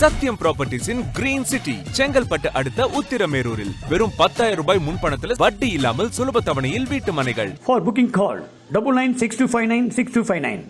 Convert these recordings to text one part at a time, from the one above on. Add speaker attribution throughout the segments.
Speaker 1: சத்யம் ப்ராப்பர்ட்டிஸின் green city Chengalpattu அடுத்த உத்திரமேரூரில் வெறும் 10,000 ரூபாய் முன்பணத்தில் வட்டி இல்லாமல் சுலப தவணையில் வீட்டு மனைகள்.
Speaker 2: For booking call 9962596259.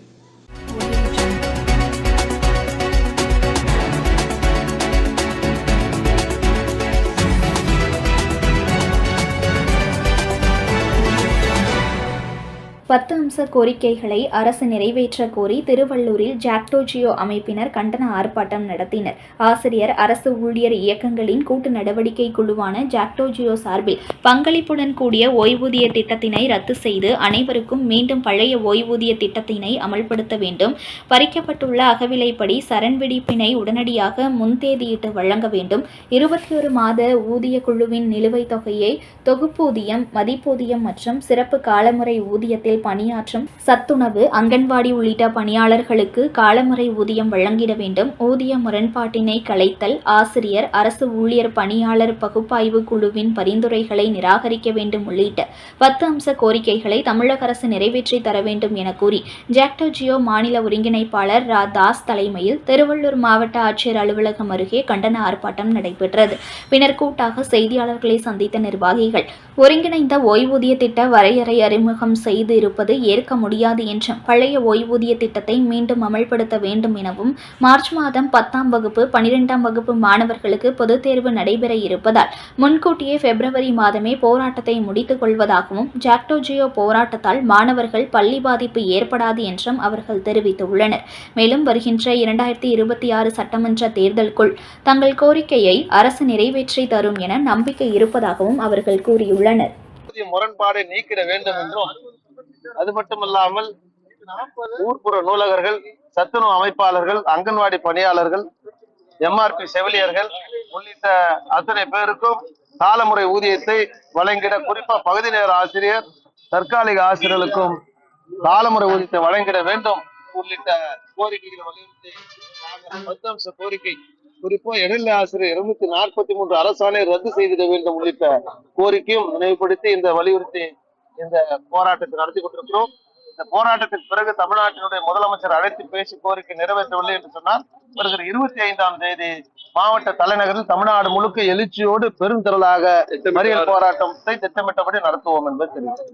Speaker 3: பத்து அம்ச கோரிக்கைகளை அரசு நிறைவேற்ற கோரி திருவள்ளூரில் ஜாக்டோ ஜியோ அமைப்பினர் கண்டன ஆர்ப்பாட்டம் நடத்தினர். ஆசிரியர் அரசு ஊழியர் இயக்கங்களின் கூட்டு நடவடிக்கை குழுவான ஜாக்டோ ஜியோ சார்பில் பங்களிப்புடன் கூடிய ஓய்வூதிய திட்டத்தினை ரத்து செய்து அனைவருக்கும் மீண்டும் பழைய ஓய்வூதிய திட்டத்தினை அமல்படுத்த வேண்டும். பறிக்கப்பட்டுள்ள அகவிலைப்படி சரண் விடுப்பினை உடனடியாக முன்தேதியிட்டு வழங்க வேண்டும். 21 மாத ஊதிய குழுவின் நிலுவைத் தொகையை தொகுப்பூதியம், மதிப்பூதியம் மற்றும் சிறப்பு காலமுறை ஊதியத்தில் பணியாற்றும் சத்துணவு, அங்கன்வாடி உள்ளிட்ட பணியாளர்களுக்கு காலமுறை ஊதியம் வழங்கிட வேண்டும். ஊதிய முரண்பாட்டினை களைத்தல், ஆசிரியர் அரசு ஊழியர் பணியாளர் பகுப்பாய்வு குழுவின் பரிந்துரைகளை நிராகரிக்க வேண்டும் உள்ளிட்ட 10 அம்ச கோரிக்கைகளை தமிழக அரசு நிறைவேற்றி தர வேண்டும் என கூறி ஜாக்டோ ஜியோ மாநில ஒருங்கிணைப்பாளர் ரா தாஸ் தலைமையில் திருவள்ளூர் மாவட்ட ஆட்சியர் அலுவலகம் அருகே கண்டன ஆர்ப்பாட்டம் நடைபெற்றது. பின்னர் கூட்டாக செய்தியாளர்களை சந்தித்த நிர்வாகிகள் ஒருங்கிணைந்த ஓய்வூதிய திட்ட வரையறை அறிமுகம் செய்து இருப்பது ஏற்க முடியாது என்றும் பழைய ஓய்வூதிய திட்டத்தை மீண்டும் அமல்படுத்த வேண்டும் எனவும், மார்ச் மாதம் 10ஆம் வகுப்பு 12ஆம் வகுப்பு மாணவர்களுக்கு பொதுத் தேர்வு நடைபெற இருப்பதால் முன்கூட்டியே பிப்ரவரி மாதமே போராட்டத்தை முடித்துக் கொள்வதாகவும், ஜாக்டோ ஜியோ போராட்டத்தால் மாணவர்கள் பள்ளி பாதிப்பு ஏற்படாது என்றும் அவர்கள் தெரிவித்துள்ளனர். மேலும் வருகின்ற 2026 சட்டமன்ற தேர்தலுக்குள் தங்கள் கோரிக்கையை அரசு நிறைவேற்றி தரும் என நம்பிக்கை இருப்பதாகவும் அவர்கள் கூறியுள்ளனர்.
Speaker 4: முரண்பாடை நீக்கிட வேண்டும் என்றும், அது மட்டுமல்லாமல் ஊர்ப்புற நூலகர்கள், சத்துணவு அமைப்பாளர்கள், அங்கன்வாடி பணியாளர்கள், எம்ஆர்பி செவிலியர்கள் உள்ளிட்ட அத்தனை பேருக்கும் காலமுறை ஊதியத்தை வழங்கிட, குறிப்பா பகுதி நேர ஆசிரியர், தற்காலிக ஆசிரியர்களுக்கும் காலமுறை ஊதியத்தை வழங்கிட வேண்டும் உள்ளிட்ட கோரிக்கைகளை வலியுறுத்தி 10 அம்ச கோரிக்கை, குறிப்பா இடைநிலை ஆசிரியர் 243 அரசாணை ரத்து செய்திட வேண்டும் உள்ளிட்ட கோரிக்கையும் நினைவுபடுத்தி இந்த வலியுறுத்தி இந்த போராட்டத்தை நடத்தி கொண்டிருக்கிறோம். இந்த போராட்டத்திற்கு பிறகு தமிழ்நாட்டினுடைய முதலமைச்சர் அழைத்து பேசி கோரிக்கை நிறைவேற்றவில்லை என்று சொன்னால் வருகிற 25ஆம் தேதி மாவட்ட தலைநகரில் தமிழ்நாடு முழுக்க எழுச்சியோடு பெருந்திரளாக மறியல் போராட்டத்தை திட்டமிட்டபடி நடத்துவோம் என்பது தெரிவித்தது.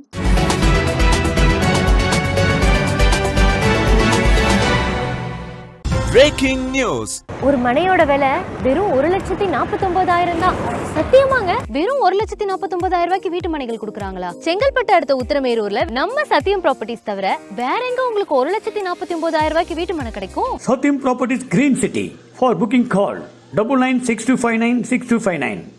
Speaker 1: Breaking news.
Speaker 5: ஒரு மனையோட விலை வெறும் 1,49,000 தான். சத்தியமாங்க? வெறும் 1,49,000 ரூபாய்க்கு வீட்டு மனைகள் கொடுக்குறாங்களா? செங்கல்பட்டு அடுத்த உத்திரமேரூர்ல நம்ம சத்யம் ப்ராப்பர்ட்டிஸ் தவிர வேற எங்க உங்களுக்கு 1,49,000 ரூபாய்க்கு வீட்டு மனை கிடைக்கும்?
Speaker 2: Satyam Properties Green City. For booking call 9962596259.